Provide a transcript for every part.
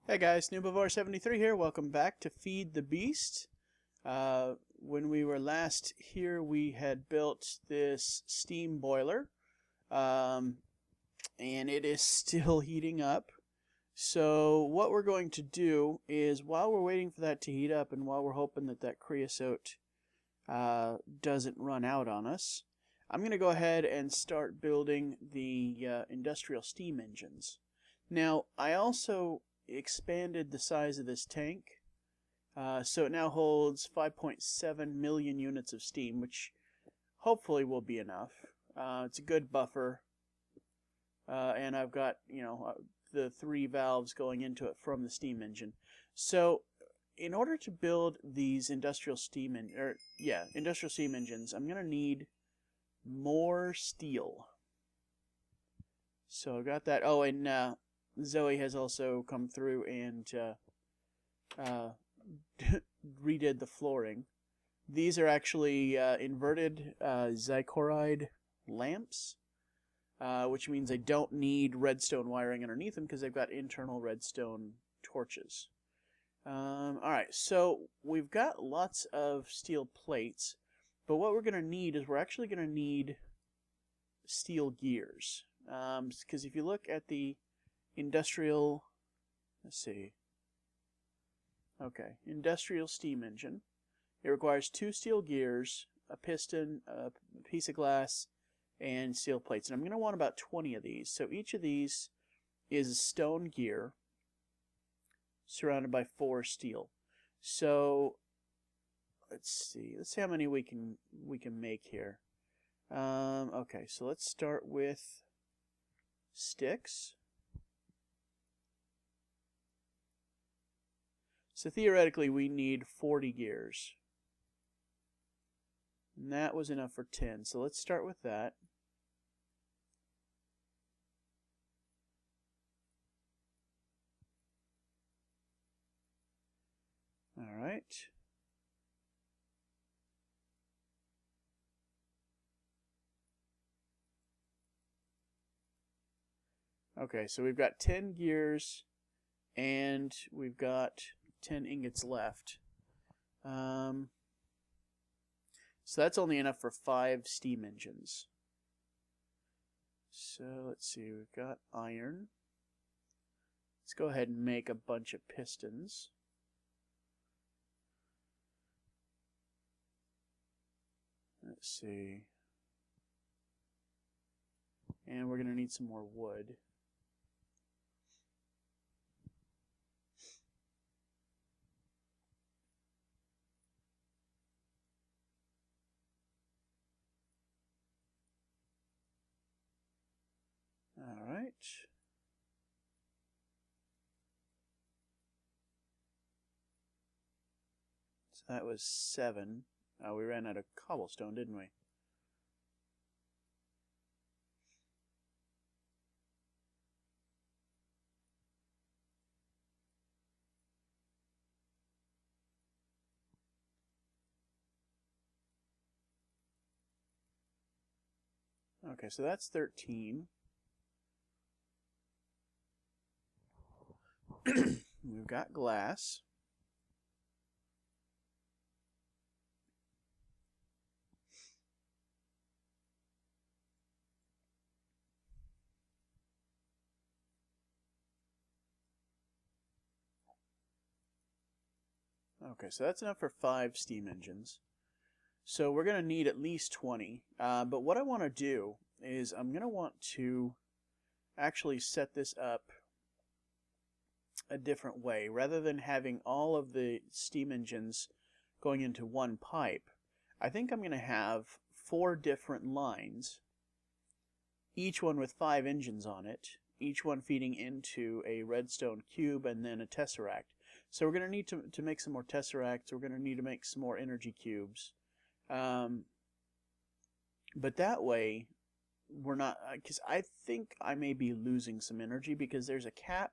Hey guys, Noobivore73 here. Welcome back to Feed the Beast. When we were last here, we had built this steam boiler, and it is still heating up. So what we're going to do is, while we're waiting for that to heat up, and while we're hoping that that creosote doesn't run out on us, I'm going to go ahead and start building the industrial steam engines. Now, I also expanded the size of this tank, so it now holds 5.7 million units of steam, which hopefully will be enough. It's a good buffer, and I've got the 3 valves going into it from the steam engine. So in order to build these industrial steam engines, I'm going to need more steel. So I got that. Oh, and Zoe has also come through and redid the flooring. These are actually inverted zycoride lamps, which means I don't need redstone wiring underneath them because they've got internal redstone torches. Alright, so we've got lots of steel plates, but what we're going to need is we're actually going to need steel gears. Because if you look at the industrial, industrial steam engine, it requires 2 steel gears, a piston, a piece of glass, and steel plates. And I'm going to want about 20 of these. So each of these is a stone gear surrounded by 4 steel. So let's see how many we can make here. Okay, so let's start with sticks. So theoretically we need 40 gears. And that was enough for 10. So let's start with that. All right. Okay, so we've got 10 gears and we've got 10 ingots left. So that's only enough for 5 steam engines. So let's see, we've got iron. Let's go ahead and make a bunch of pistons. Let's see. And we're going to need some more wood. All right. So that was 7. We ran out of cobblestone, didn't we? Okay, so that's 13. We've got glass. Okay, so that's enough for 5 steam engines. So we're going to need at least 20. But what I want to do is I'm going to want to actually set this up a different way. Rather than having all of the steam engines going into one pipe, I think I'm going to have 4 different lines, each one with 5 engines on it, each one feeding into a redstone cube and then a tesseract. So we're going to need to make some more tesseracts. We're going to need to make some more energy cubes. But that way, we're not, because I think I may be losing some energy because there's a cap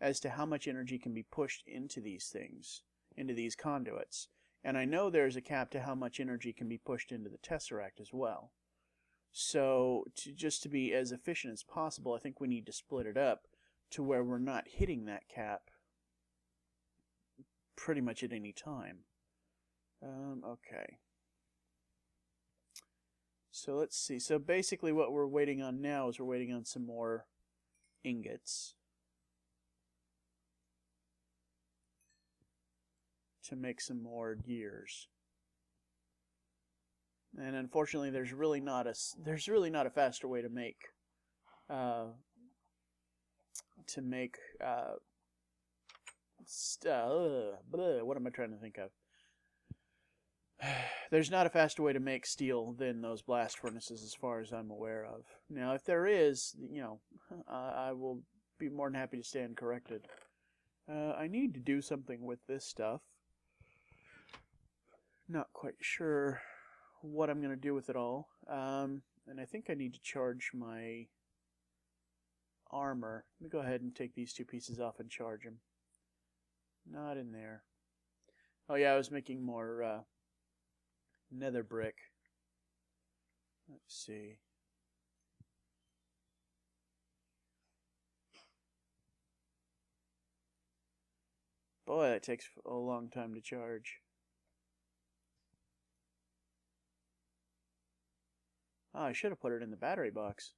as to how much energy can be pushed into these things, into these conduits. And I know there's a cap to how much energy can be pushed into the tesseract as well. So just to be as efficient as possible, I think we need to split it up to where we're not hitting that cap pretty much at any time. Okay. So let's see. So basically what we're waiting on now is we're waiting on some more ingots to make some more gears. And unfortunately there's really not a faster way to make what am I trying to think of? There's not a faster way to make steel than those blast furnaces as far as I'm aware of. Now, if there is, you know, I will be more than happy to stand corrected. I need to do something with this stuff. Not quite sure what I'm going to do with it all. And I think I need to charge my armor. Let me go ahead and take these two pieces off and charge them. Not in there. Oh yeah, I was making more nether brick. Let's see. Boy, that takes a long time to charge. Oh, I should have put it in the battery box.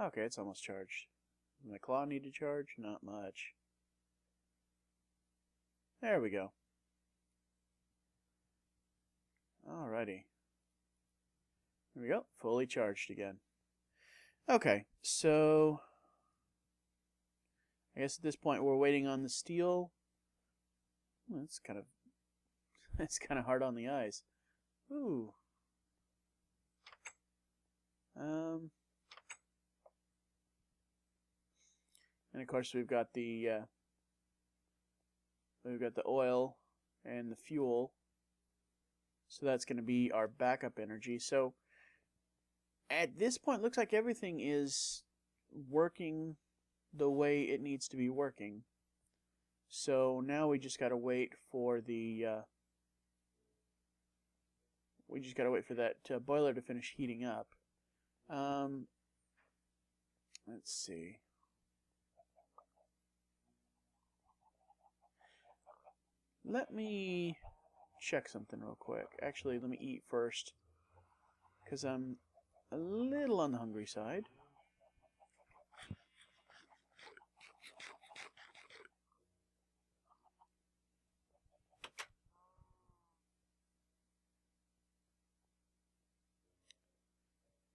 Okay, it's almost charged. My claw need to charge? Not much. There we go. Alrighty. There we go. Fully charged again. Okay, so I guess at this point we're waiting on the steel. Well, it's kind of hard on the eyes. Ooh. And of course we've got the oil and the fuel. So that's going to be our backup energy. So at this point it looks like everything is working the way it needs to be working. So now we just got to wait for the that boiler to finish heating up. Let's see. Let me check something real quick. Actually, let me eat first, because I'm a little on the hungry side.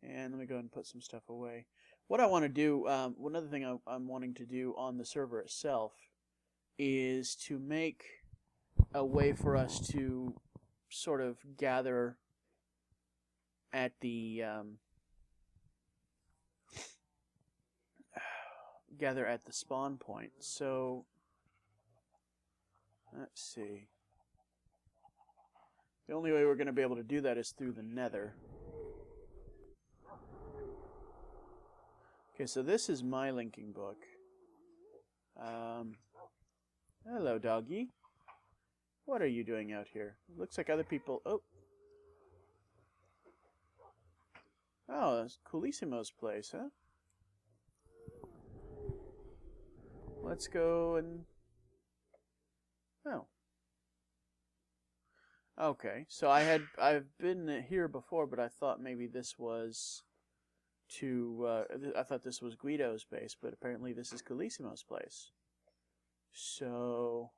And let me go ahead and put some stuff away. What I want to do, one other thing I'm wanting to do on the server itself is to make a way for us to sort of gather at the spawn point. So let's see. The only way we're going to be able to do that is through the Nether. Okay, so this is my linking book. Hello, doggy. What are you doing out here? Looks like other people... Oh, that's Coolissimo's place, huh? Let's go and... Oh. Okay, so I've been here before, but I thought maybe this was I thought this was Guido's base, but apparently this is Coolissimo's place. So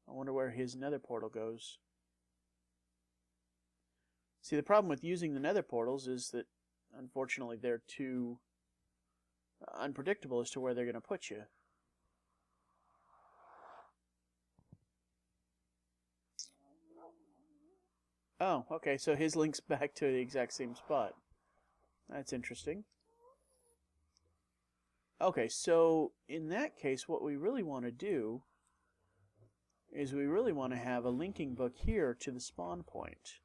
I wonder where his nether portal goes. See, the problem with using the nether portals is that, unfortunately, they're too unpredictable as to where they're going to put you. Oh, okay, so his link's back to the exact same spot. That's interesting. Okay, so in that case, what we really want to do is we really want to have a linking book here to the spawn point.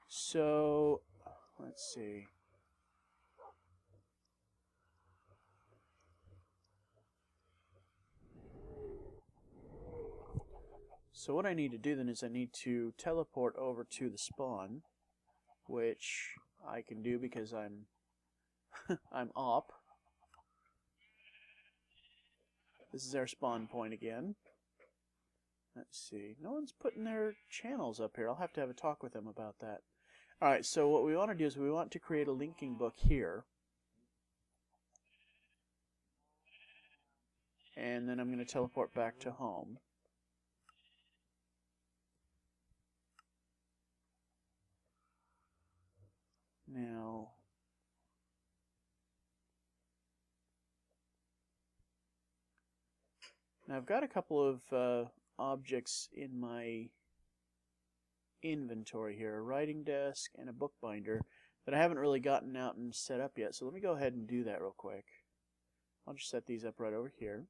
So, let's see. So what I need to do then is I need to teleport over to the spawn, which I can do because I'm I'm op. This is our spawn point again. Let's see. No one's putting their channels up here. I'll have to have a talk with them about that. Alright, so what we want to do is we want to create a linking book here. And then I'm going to teleport back to home. Now, I've got a couple of objects in my inventory here, a writing desk and a bookbinder that I haven't really gotten out and set up yet. So let me go ahead and do that real quick. I'll just set these up right over here.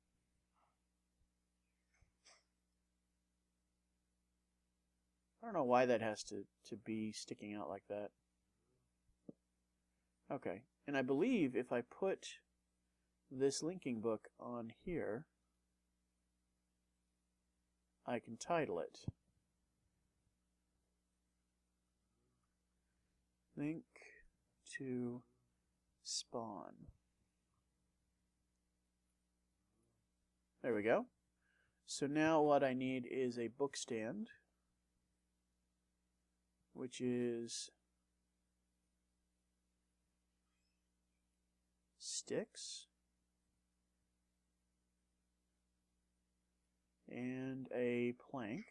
I don't know why that has to be sticking out like that. Okay, and I believe if I put this linking book on here, I can title it Link to Spawn. There we go. So now what I need is a book stand, which is sticks and a plank.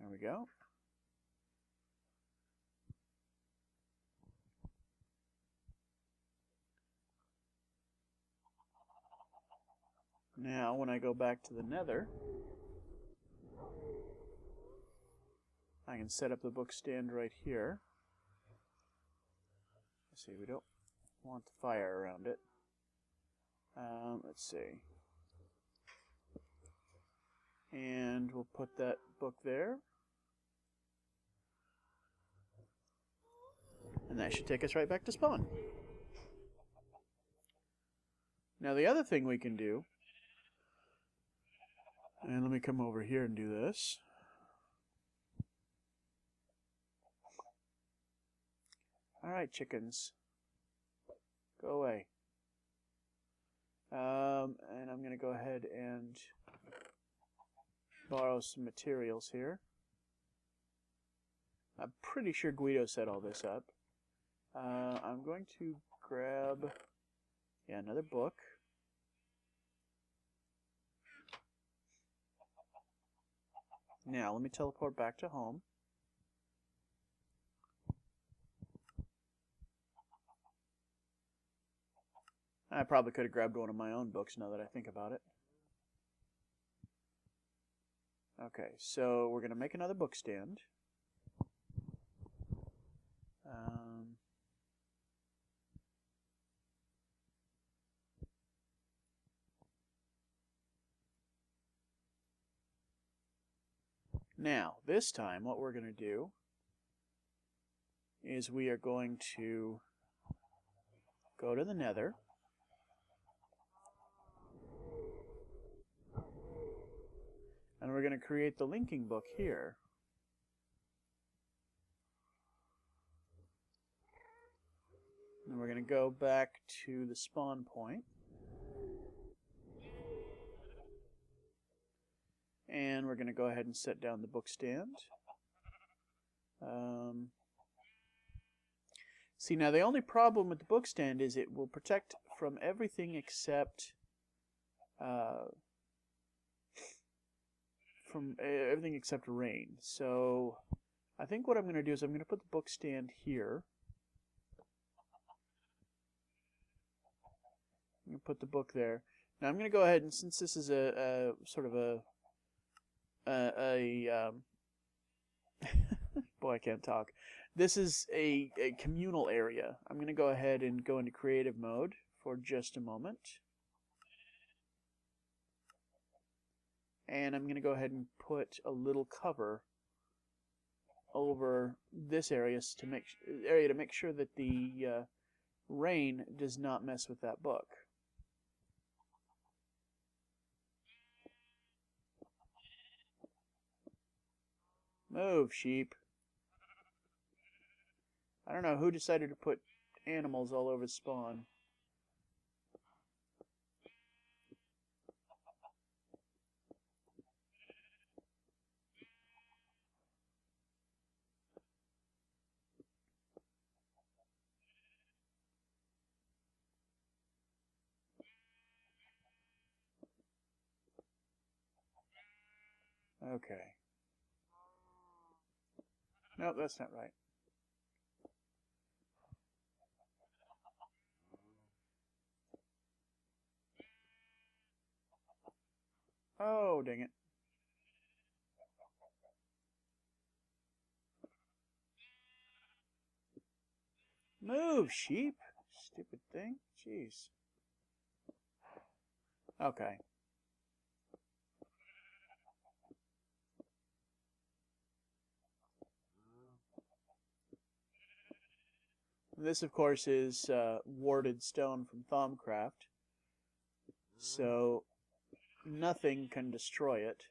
There we go. Now when I go back to the Nether, I can set up the book stand right here. Let's see, we don't want the fire around it. Let's see. And we'll put that book there. And that should take us right back to spawn. Now the other thing we can do, and let me come over here and do this. Alright, chickens. Go away. And I'm going to go ahead and borrow some materials here. I'm pretty sure Guido set all this up. I'm going to grab another book. Now, let me teleport back to home. I probably could have grabbed one of my own books now that I think about it. Okay, so we're going to make another book stand. Now, this time what we're going to do is we are going to go to the Nether. And we're going to create the linking book here. And we're going to go back to the spawn point. And we're going to go ahead and set down the book stand. See, now the only problem with the book stand is it will protect from everything except rain. So I think what I'm going to do is I'm going to put the book stand here. I'm going to put the book there. Now I'm going to go ahead and, since this is a sort of a boy, I can't talk. This is a communal area. I'm going to go ahead and go into creative mode for just a moment. And I'm going to go ahead and put a little cover over this area to make sure that the rain does not mess with that book. Move, sheep. I don't know who decided to put animals all over spawn. Okay. Nope, that's not right. Oh, dang it. Move, sheep. Stupid thing. Jeez. Okay. This, of course, is warded stone from Thaumcraft. So nothing can destroy it.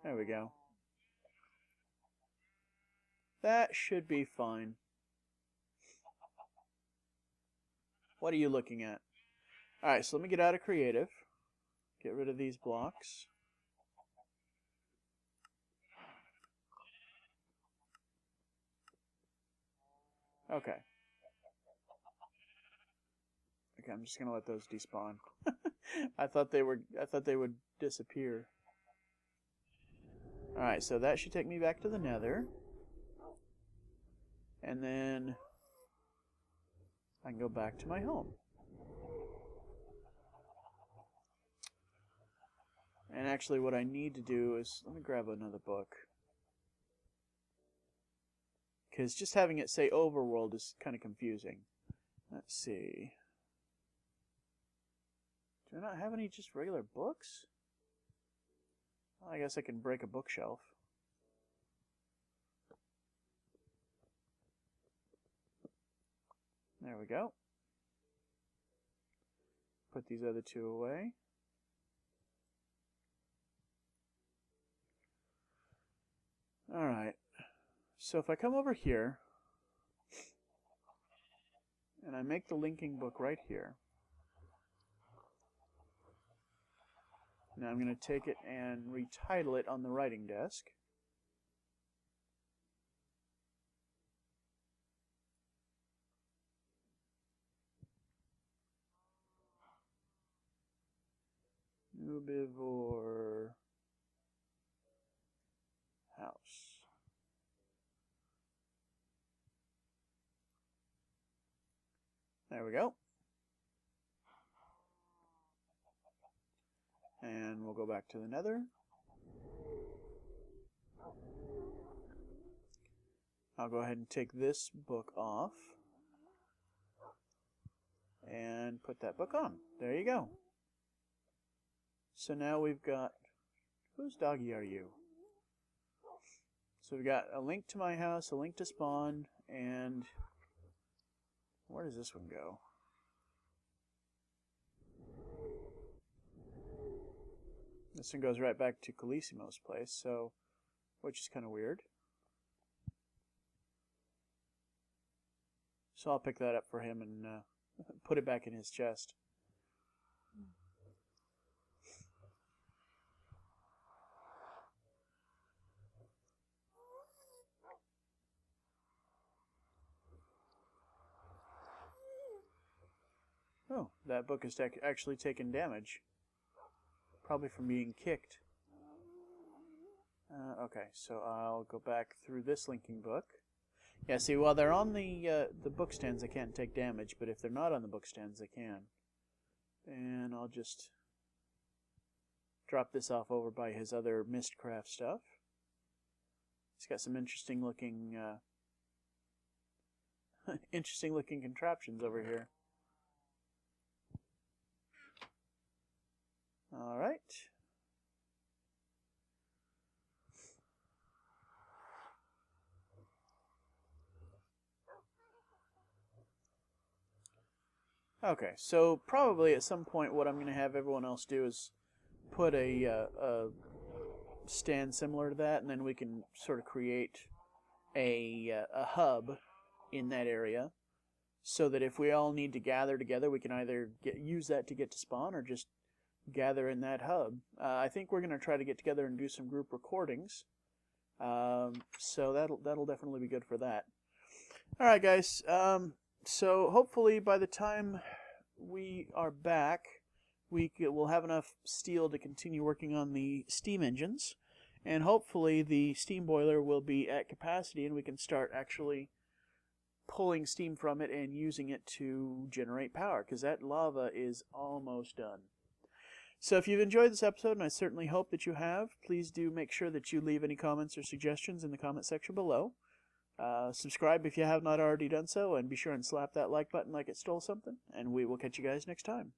There we go. That should be fine. What are you looking at? Alright, so let me get out of creative. Get rid of these blocks. Okay. Okay, I'm just gonna let those despawn. I thought they would disappear. Alright, so that should take me back to the Nether. And then I can go back to my home. And actually what I need to do is, let me grab another book. Because just having it say overworld is kind of confusing. Let's see. Do I not have any just regular books? Well, I guess I can break a bookshelf. There we go. Put these other two away. Alright. So if I come over here, and I make the linking book right here, now I'm going to take it and retitle it on the writing desk. Nubivore House. There we go. And we'll go back to the Nether. I'll go ahead and take this book off and put that book on. There you go. So now we've got, whose doggy are you? So we've got a link to my house, a link to spawn, and where does this one go? This one goes right back to Calissimo's place, so, which is kind of weird. So I'll pick that up for him and put it back in his chest. Oh, that book has actually taken damage. Probably from being kicked. Okay, so I'll go back through this linking book. Yeah, see, while they're on the book stands, they can't take damage, but if they're not on the book stands, they can. And I'll just drop this off over by his other Mistcraft stuff. He's got some interesting looking contraptions over here. All right. Okay, so probably at some point what I'm going to have everyone else do is put a stand similar to that, and then we can sort of create a hub in that area, so that if we all need to gather together, we can either use that to get to spawn or just gather in that hub. I think we're going to try to get together and do some group recordings, so that'll definitely be good for that. All right, guys. So hopefully by the time we are back, we'll have enough steel to continue working on the steam engines, and hopefully the steam boiler will be at capacity and we can start actually pulling steam from it and using it to generate power, because that lava is almost done. So if you've enjoyed this episode, and I certainly hope that you have, please do make sure that you leave any comments or suggestions in the comment section below. Subscribe if you have not already done so, and be sure and slap that like button like it stole something, and we will catch you guys next time.